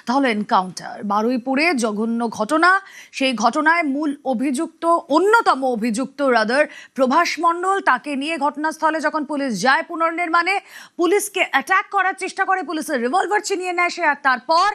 তাহলে এনকাউন্টার বারুইপুরে জঘন্য ঘটনা। সেই ঘটনায় মূল অভিযুক্ত, অন্যতম অভিযুক্ত রাদার প্রভাস মণ্ডল, তাকে নিয়ে ঘটনাস্থলে যখন পুলিশ যায় পুনর্নির্মাণে, পুলিশকে অ্যাটাক করার চেষ্টা করে, পুলিশের রিভলভার ছিনিয়ে নেয় সে, আর তারপর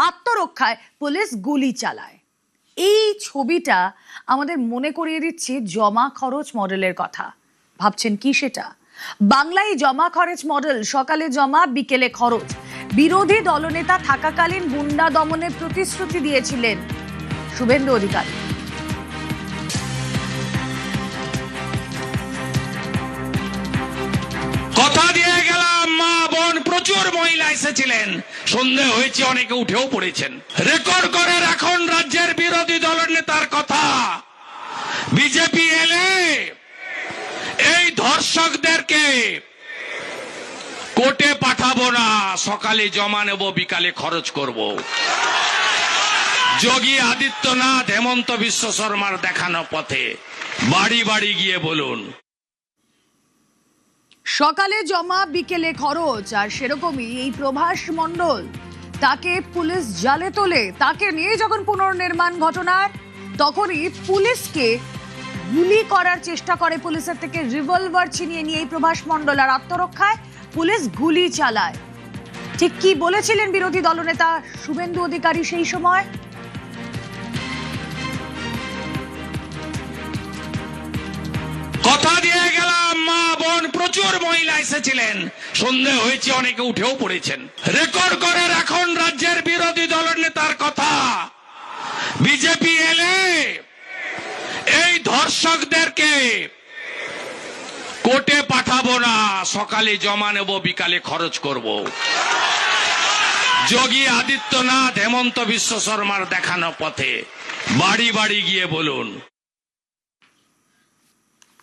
আত্মরক্ষায় পুলিশ গুলি চালায়। এই ছবিটা আমাদের মনে করিয়ে দিচ্ছে জমা খরচ মডেলের কথা। ভাবছেন কি সেটা? বাংলায় জমা খরচ মডেল, সকালে জমা বিকেলে খরচ। বিরোধী দলনেতা থাকাকালীন গুন্ডা দমনের প্রতিশ্রুতি দিয়েছিলেন শুভেন্দু অধিকারী। কথা দিয়ে গেলাম, মা বোন প্রচুর মহিলা এসেছিলেন, সন্দেহ হয়েছে অনেকে উঠেও পড়েছেন। রেকর্ড করে রাখুন রাজ্যের বিরোধী দলের নেতার কথা। বিজেপি এলে এই ধর্ষকদেরকে কোর্টে পাঠাবো না, সকালে জমা নেব, বিকালে খরচ করব। যোগী আদিত্যনাথ, হেমন্ত বিশ্ব শর্মার দেখানো পথে বাড়ি বাড়ি গিয়ে বলুন, সকালে জমা বিকেলে খরচ। আর সেরকমই এই প্রভাস মণ্ডল, তাকে পুলিশ জালে তোলে। তাকে নিয়ে যখন পুনর্নির্মাণ ঘটনার, তখনই পুলিশকে গুলি করার চেষ্টা করে, পুলিশের থেকে রিভলভার ছিনিয়ে নিয়ে এই প্রভাস মণ্ডল, আর আত্মরক্ষায় পুলিশ গুলি চালায়। ঠিক কি বলেছিলেন বিরোধী দলনেতা শুভেন্দু অধিকারী সেই সময়? কথা দিয়ে গেলাম, মা বোন প্রচুর মহিলা এসেছিলেন, সন্দেহ হয়েছে অনেকে উঠেও পড়েছেন। রেকর্ড করে রাখুন রাজ্যের বিরোধী দলের নেতার কথা। বিজেপি এলে এই ধর্ষকদেরকে কোর্টে পাঠাবো না, সকালে জমা নেব, বিকালে খরচ করব। যোগী আদিত্যনাথ, হেমন্ত বিশ্ব শর্মার দেখানো পথে বাড়ি বাড়ি গিয়ে বলুন।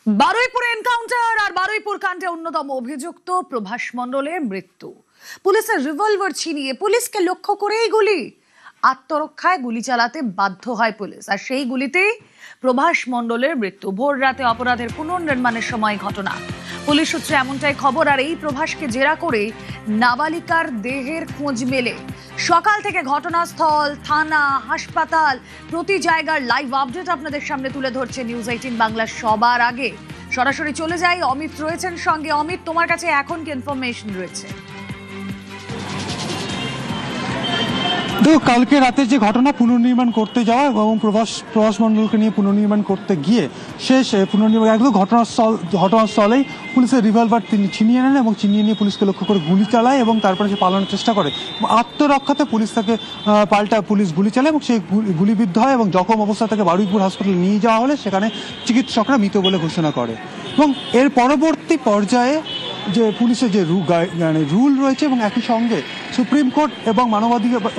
বারুইপুরে এনকাউন্টার, আর বারুইপুর কাণ্ডে অন্যতম অভিযুক্ত প্রভাস মণ্ডলের মৃত্যু। পুলিশের রিভলভার ছিনিয়ে পুলিশকে লক্ষ্য করেই গুলি। আত্মরক্ষায় গুলি চালাতে বাধ্য হয় পুলিশ, আর সেই গুলিতেই প্রভাস মণ্ডলের মৃত্যু। ভোর রাতে অপরাধের পুনর্নির্মাণের সময় ঘটনা। পুলিশ সূত্রে এমনটাই খবর। আর এই প্রভাসকে জেরা করে নাবালিকার দেহের খোঁজ মেলে। সকাল থেকে ঘটনাস্থল, থানা, হাসপাতাল, প্রতি জায়গার লাইভ আপডেট আপনাদের সামনে তুলে ধরছে নিউজ 18 বাংলা। সবার আগে সরাসরি চলে যাই, অমিত রয়েছেন সঙ্গে। অমিত, তোমার কাছে এখন কি ইনফরমেশন রয়েছে? দেখো, কালকে রাতে যে ঘটনা, পুনর্নির্মাণ করতে যাওয়া এবং প্রভাস মণ্ডলকে নিয়ে পুনর্নির্মাণ করতে গিয়ে শেষ পুনর্নির্মাণ একদম ঘটনাস্থলেই পুলিশের রিভলভার তিনি ছিনিয়ে নেন এবং ছিনিয়ে নিয়ে পুলিশকে লক্ষ্য করে গুলি চালায় এবং তারপরে সে পালানোর চেষ্টা করে। আত্মরক্ষাতে পুলিশ তাকে পুলিশ গুলি চালায় এবং সেই গুলিবিদ্ধ হয় এবং জখম অবস্থা থেকে বারুইপুর হাসপাতালে নিয়ে যাওয়া হলে সেখানে চিকিৎসকরা মৃত বলে ঘোষণা করে। এবং এর পরবর্তী পর্যায়ে যে পুলিশের যে রুল রয়েছে এবং একই সঙ্গে সুপ্রিম কোর্ট এবং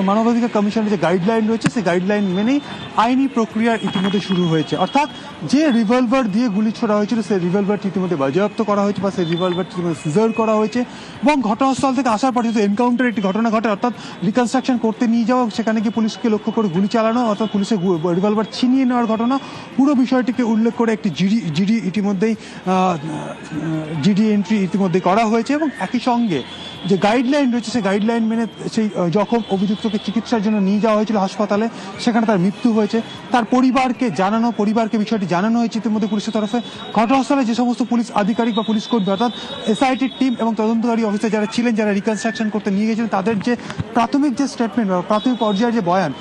মানবাধিকার কমিশনের যে গাইডলাইন রয়েছে, সেই গাইডলাইন মেনেই আইনি প্রক্রিয়া ইতিমধ্যে শুরু হয়েছে। অর্থাৎ যে রিভলভার দিয়ে গুলি ছোড়া হয়েছিল সেই রিভলভারটি ইতিমধ্যে বাজেয়াপ্ত করা হয়েছে বা সেই রিভলভারটি ইতিমধ্যে সিজার করা হয়েছে। এবং ঘটনাস্থল থেকে আসার পর যেহেতু এনকাউন্টার একটি ঘটনা ঘটে, অর্থাৎ রিকনস্ট্রাকশন করতে নিয়ে যাওয়া, সেখানে গিয়ে পুলিশকে লক্ষ্য করে গুলি চালানো, অর্থাৎ পুলিশের রিভলভার ছিনিয়ে নেওয়ার ঘটনা, পুরো বিষয়টিকে উল্লেখ করে একটি জিডি ইতিমধ্যেই জিডি এন্ট্রি ইতিমধ্যে করা হয়েছে। এবং একই সঙ্গে যে গাইডলাইন রয়েছে সেই গাইডলাইন মেনে সেই যখন অভিযুক্তকে চিকিৎসার জন্য নিয়ে যাওয়া হয়েছিল হাসপাতালে, সেখানে তার মৃত্যু হয়েছে। তার পরিবারকে বিষয়টি জানানো হয়েছে ইতিমধ্যে পুলিশের তরফে। ঘটনাস্থলে যে সমস্ত পুলিশ আধিকারিক বা পুলিশ কর্মী, অর্থাৎ এসআইটির টিম এবং তদন্তকারী অফিসার যারা ছিলেন, যারা রিকনস্ট্রাকশন করতে নিয়ে গেছিলেন, তাদের যে প্রাথমিক যে স্টেটমেন্ট বা প্রাথমিক পর্যায়ের যে বয়ান,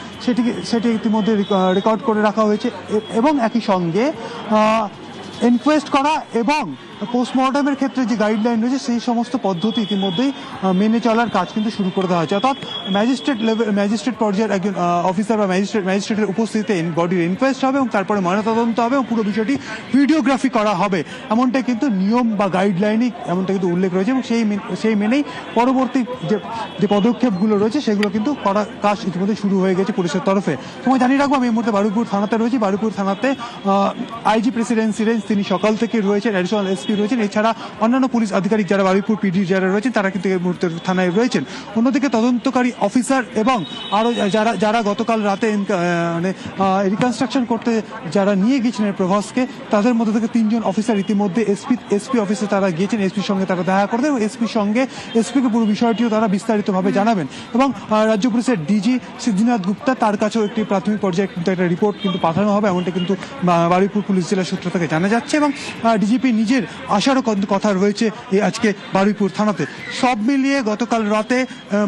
সেটি ইতিমধ্যে রেকর্ড করে রাখা হয়েছে। এবং একই সঙ্গে এনকোয়েস্ট করা এবং পোস্টমর্টমের ক্ষেত্রে যে গাইডলাইন রয়েছে সেই সমস্ত পদ্ধতি ইতিমধ্যেই মেনে চলার কাজ কিন্তু শুরু করে দেওয়া হয়েছে। অর্থাৎ ম্যাজিস্ট্রেট পর্যায়ের একজন অফিসার বা ম্যাজিস্ট্রেটের উপস্থিতিতে বডির ইনকোয়েস্ট হবে এবং তারপরে ময়নাতদন্ত হবে এবং পুরো বিষয়টি ভিডিওগ্রাফি করা হবে। এমনটাই কিন্তু নিয়ম বা গাইডলাইনই এমনটা কিন্তু উল্লেখ রয়েছে এবং সেই মেনেই পরবর্তী যে পদক্ষেপগুলো রয়েছে সেগুলো কিন্তু করার কাজ ইতিমধ্যে শুরু হয়ে গেছে পুলিশের তরফে। তোমায় জানিয়ে রাখবো, আমি এই মুহূর্তে বারুইপুর থানাতে রয়েছি। বারুইপুর থানাতে আইজি প্রেসিডেন্সি রেঞ্জ তিনি সকাল থেকে রয়েছেন, অ্যাডিশনাল এসপি রয়েছেন, এছাড়া অন্যান্য পুলিশ আধিকারিক যারা বারুইপুর পিডি যারা রয়েছেন তারা কিন্তু এই মুহূর্তে থানায় রয়েছেন। অন্যদিকে তদন্তকারী অফিসার এবং আরও যারা গতকাল রাতে রিকনস্ট্রাকশন করতে যারা নিয়ে গিয়েছিলেন প্রভাসকে, তাদের মধ্যে থেকে 3 জন অফিসার ইতিমধ্যে এসপি অফিসে তারা গিয়েছেন, এসপির সঙ্গে তারা দেখা করবেন এবং এসপিকে পুরো বিষয়টিও তারা বিস্তারিতভাবে জানাবেন। এবং রাজ্য পুলিশের ডিজি সিদ্ধিনাথ গুপ্তা, তার কাছেও একটি প্রাথমিক পর্যায়ে কিন্তু একটা রিপোর্ট কিন্তু পাঠানো হবে, এমনটা কিন্তু বারুইপুর পুলিশ জেলা সূত্র থেকে জানা যাচ্ছে। এবং ডিজিপি নিজের আসারও কথা রয়েছে আজকে বারুইপুর থানাতে। সব মিলিয়ে গতকাল রাতে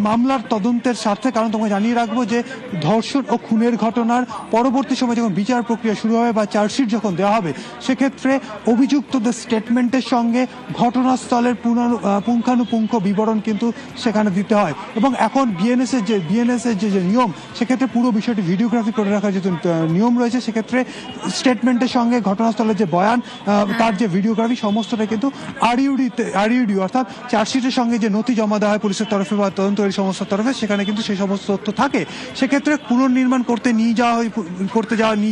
মামলার তদন্তের স্বার্থে, কারণ তোমাকে জানিয়ে রাখবো যে ধর্ষণ ও খুনের ঘটনার পরবর্তী সময় যখন বিচার প্রক্রিয়া শুরু হবে বা চার্জশিট যখন দেওয়া হবে, সেক্ষেত্রে অভিযুক্তদের স্টেটমেন্টের সঙ্গে ঘটনাস্থলের পুঙ্খানুপুঙ্খ বিবরণ কিন্তু সেখানে দিতে হয়। এবং এখন বিএনএস এর যে নিয়ম, সেক্ষেত্রে পুরো বিষয়টি ভিডিওগ্রাফি করে রাখার যে নিয়ম রয়েছে, সেক্ষেত্রে স্টেটমেন্টের সঙ্গে ঘটনাস্থলের যে বয়ান, তার যে ভিডিওগ্রাফি, সমস্তটা কিন্তু আরইউডি অর্থাৎ চার্জশিটের সঙ্গে যে নথি জমা দেওয়া হয় পুলিশের তরফে বা তদন্তকারী সংস্থার তরফে, সেখানে কিন্তু সেই সমস্ত তথ্য থাকে। সেক্ষেত্রে পুনর্নির্মাণ করতে নিয়ে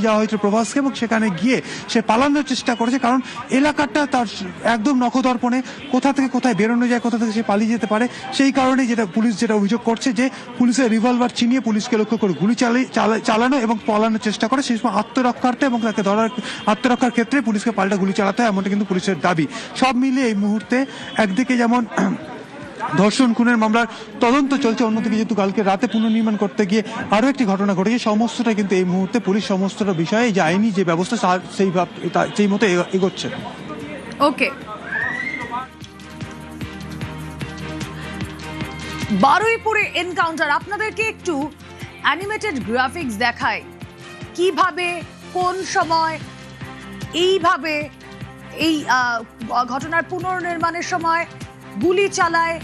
যাওয়া হয়েছিল প্রভাসকে, এবং সেখানে গিয়ে সে পালানোর চেষ্টা করেছে, কারণ এলাকাটা তার একদম নখদর্পণে, কোথা থেকে কোথায় বেরোনো যায়, কোথা থেকে সে পালিয়ে যেতে পারে। সেই কারণে পুলিশ যেটা অভিযোগ করছে যে পুলিশের রিভলভার ছিনিয়ে পুলিশকে লক্ষ্য করে গুলি চালানো এবং পালানোর চেষ্টা করে, সেই সময় আত্মরক্ষার্থে এবং তাকে আত্মরক্ষার ক্ষেত্রে পুলিশকে পাল্টা গুলি চালাতে হয়, এমনটা কিন্তু পুলিশের দাবি। সব মিলিয়ে এই মুহূর্তে একদিকে যেমন ধর্ষণ খুনের মামলার তদন্ত চলছে, অন্যদিকে যেহেতু কালকে রাতে পুনর্নির্মাণ করতে গিয়ে আরও একটি ঘটনা ঘটেছে, সমস্তটা কিন্তু এই মুহূর্তে পুলিশ সমস্তটা বিষয়ে যে আইনি যে ব্যবস্থা সেই মতো এগোচ্ছে। ওকে, বারুইপুরে এনকাউন্টার, আপনাদেরকে একটু অ্যানিমেটেড গ্রাফিক্স দেখায় কিভাবে কোন সময় এইভাবে এই ঘটনার পুনর্নির্মাণের সময় গুলি চালায়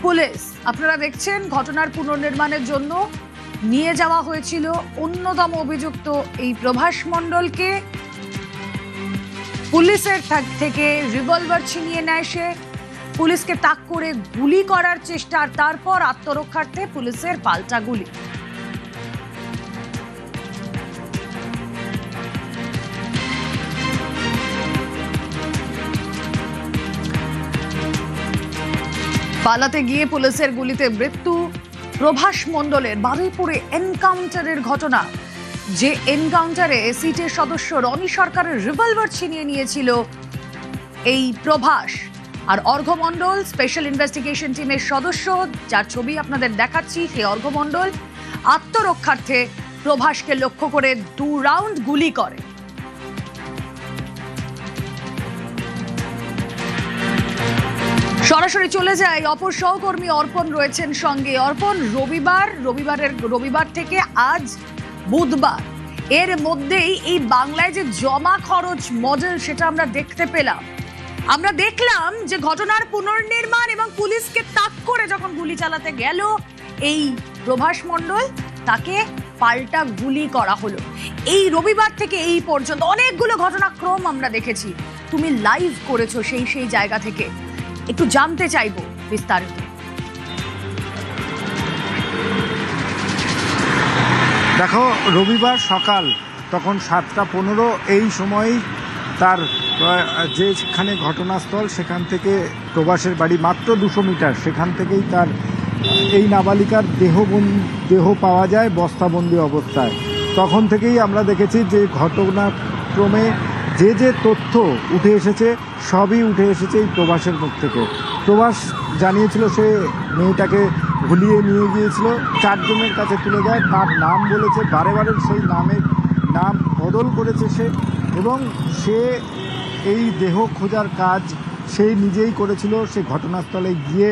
পুলিশ। আপনারা দেখছেন ঘটনার পুনর্নির্মাণের জন্য নিয়ে যাওয়া হয়েছিল অন্যতম অভিযুক্ত এই প্রভাস মণ্ডলকে। পুলিশের থেকে রিভলভার ছিনিয়ে নেয় সে, পুলিশকে তাক করে গুলি করার চেষ্টা, আর তারপর আত্মরক্ষার্থে পুলিশের পাল্টা গুলি। পালাতে গিয়ে পুলিশের গুলিতে মৃত্যু প্রভাস মণ্ডলের। বারুইপুরে এনকাউন্টারের ঘটনা, যে এনকাউন্টারে সিটের সদস্য রনি সরকারের রিভলভার ছিনিয়ে নিয়েছিল এই প্রভাস। আর অর্ঘ্য মণ্ডল স্পেশাল ইনভেস্টিগেশন টিমের সদস্য, যার ছবি আপনাদের দেখাচ্ছি, সেই অর্ঘ্য মণ্ডল আত্মরক্ষার্থে প্রভাসকে লক্ষ্য করে 2 রাউন্ড গুলি করে। সরাসরি চলে যায়, অপর সহকর্মী অর্পণ রয়েছেন সঙ্গে। অর্পণ, রবিবার থেকে আজ বুধবার, এর মধ্যেই এই বাংলায় যে জমা খরচ মডেল, সেটা আমরা দেখতে পেলাম। আমরা দেখলাম যে ঘটনার পুনর্নির্মাণ এবং পুলিশকে তাক করে যখন গুলি চালাতে গেল এই প্রভাস মণ্ডল, তাকে পাল্টা গুলি করা হলো। এই রবিবার থেকে এই পর্যন্ত অনেকগুলো ঘটনাক্রম আমরা দেখেছি, তুমি লাইভ করেছো সেই জায়গা থেকে, একটু জানতে চাইবো বিস্তারিত। দেখো, রবিবার সকাল তখন 7:15 এই সময়ই তার যেখানে ঘটনাস্থল, সেখান থেকে প্রভাসের বাড়ি মাত্র 200 মিটার, সেখান থেকেই তার এই নাবালিকার দেহ পাওয়া যায় বস্তাবন্দি অবস্থায়। তখন থেকেই আমরা দেখেছি যে ঘটনাক্রমে যে তথ্য উঠে এসেছে, সবই উঠে এসেছে এই প্রভাসের মুখ থেকে। প্রভাস জানিয়েছিল সে মেয়েটাকে ভুলিয়ে নিয়ে গিয়েছিল, 4 জনের কাছে তুলে দেয়, তার নাম বলেছে, বারে সেই নাম বদল করেছে সে, এবং সে এই দেহ খোঁজার কাজ সেই নিজেই করেছিল। সে ঘটনাস্থলে গিয়ে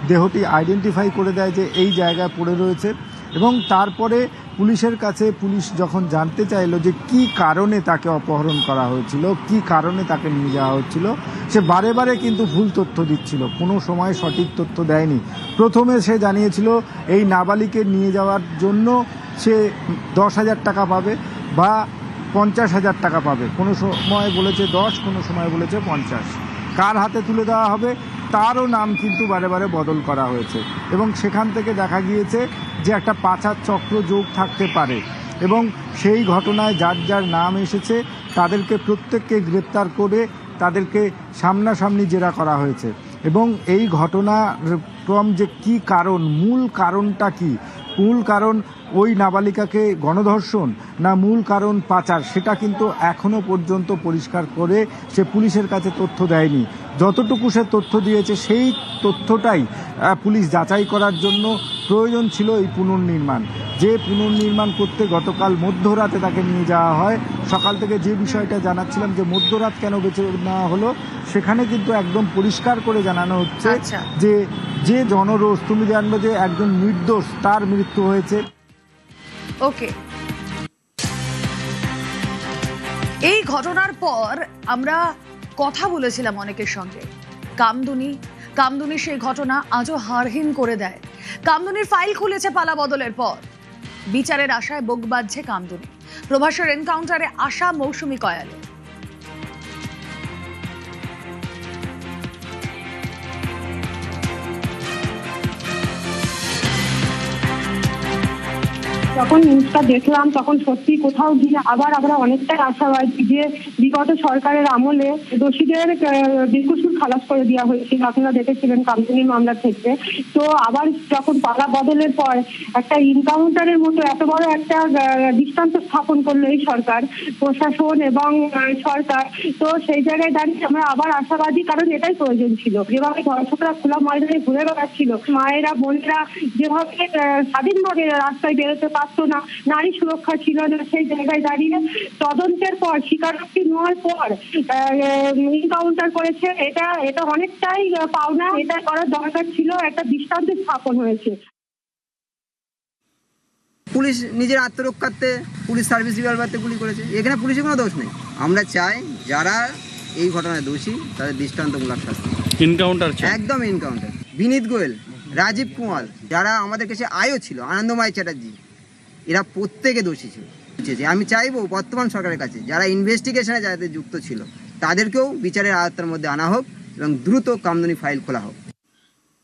দেহটি আইডেন্টিফাই করে দেয় যে এই জায়গায় পড়ে রয়েছে, এবং তারপরে পুলিশের কাছে পুলিশ যখন জানতে চাইলো যে কি কারণে তাকে অপহরণ করা হয়েছিল, কি কারণে তাকে নিয়ে যাওয়া হচ্ছিল, সে বারে কিন্তু ভুল তথ্য দিচ্ছিল, কোনো সময় সঠিক তথ্য দেয়নি। প্রথমে সে জানিয়েছিল এই নাবালিকে নিয়ে যাওয়ার জন্য সে 10,000 টাকা পাবে বা 50,000 টাকা পাবে, কোনো সময় বলেছে 10, কোনো সময় বলেছে 50। কার হাতে তুলে দেওয়া হবে তারও নাম কিন্তু বারে বদল করা হয়েছে, এবং সেখান থেকে দেখা গিয়েছে যে একটা পাচার চক্র যোগ থাকতে পারে, এবং সেই ঘটনায় যার নাম এসেছে তাদেরকে প্রত্যেককে গ্রেপ্তার করে তাদেরকে সামনাসামনি জেরা করা হয়েছে। এবং এই ঘটনাক্রম যে কি কারণ, মূল কারণটা কি, মূল কারণ ওই নাবালিকাকে গণধর্ষণ না মূল কারণ পাচার, সেটা কিন্তু এখনো পর্যন্ত পরিষ্কার করে সে পুলিশের কাছে তথ্য দেয়নি। যতটুকু সে তথ্য দিয়েছে সেই তথ্যটাই পুলিশ যাচাই করার জন্য প্রয়োজন ছিল এই পুনর্নির্মাণ। যে পুনর্নির্মাণ করতে গতকাল মধ্যরাতে তাকে নিয়ে যাওয়া হয়। সকাল থেকে যে বিষয়টা জানাচ্ছিলাম যে মধ্যরাত কেন বেছে নেওয়া হলো, সেখানে কিন্তু একদম পরিষ্কার করে জানানো হচ্ছে আচ্ছা। যে জনরোষ, তুমি জানবে যে একজন নির্দোষ তার মৃত্যু হয়েছে। ওকে, এই ঘটনার পর আমরা কথা বলেছিলাম অনেকের সঙ্গে। কামদুনি সেই ঘটনা আজও হাড়হীন করে দেয়। কামদুনির ফাইল খুলেছে পালা বদলের পর। বিচারের আশায় বুক বাঁধছে কামদুনি। প্রভাসের এনকাউন্টারে আশা মৌসুমী কয়ালে। যখন নিউজটা দেখলাম তখন সত্যি কোথাও গিয়ে আবার আমরা অনেকটাই আশাবাদী যে বিগত সরকারের আমলে দোষীদের বেকসুর খালাস করে দেওয়া হয়েছিল। আপনারা দেখেছিলেন কামদুনির মামলার ক্ষেত্রে। তো আবার যখন পালা বদলের পর একটা এনকাউন্টারের মতো এত বড় একটা দৃষ্টান্ত স্থাপন করলো এই সরকার, প্রশাসন এবং সরকার, তো সেই জায়গায় দাঁড়িয়ে আমরা আবার আশাবাদী, কারণ এটাই প্রয়োজন ছিল। যেভাবে ধর্ষকরা খোলা ময়দানে ঘুরে বেড়াচ্ছিল, মায়েরা বোনেরা যেভাবে স্বাধীনভাবে রাস্তায় বেরোতে পারতো না, নারী সুরক্ষা ছিল না, সেই জায়গায় দাঁড়িয়ে তদন্তের পর স্বীকারোক্তি নেওয়ার পর এনকাউন্টার করেছে। এটা অনেকটাই পাওনা, এটা করার দরকার ছিল, একটা দৃষ্টান্ত স্থাপন হয়েছে। পুলিশ নিজের আত্মরক্ষার্থে পুলিশ সার্ভিস রিভলভারতে গুলি করেছে, এখানে পুলিশের কোনো দোষ নেই। আমরা চাই যারা এই ঘটনায় দোষী তাদের দৃষ্টান্তমূলক শাস্তি, এনকাউন্টার একদম এনকাউন্টার। বিনীত গোয়েল, রাজীব কুমার, যারা আমাদের কাছে আয়ও ছিল, আনন্দময় চ্যাটার্জি, এরা প্রত্যেকে দোষী ছিল। আমি চাইবো বর্তমান সরকারের কাছে যারা ইনভেস্টিগেশনে যাদের যুক্ত ছিল তাদেরকেও বিচারের আওতার মধ্যে আনা হোক এবং দ্রুত কামদুনি ফাইল খোলা হোক।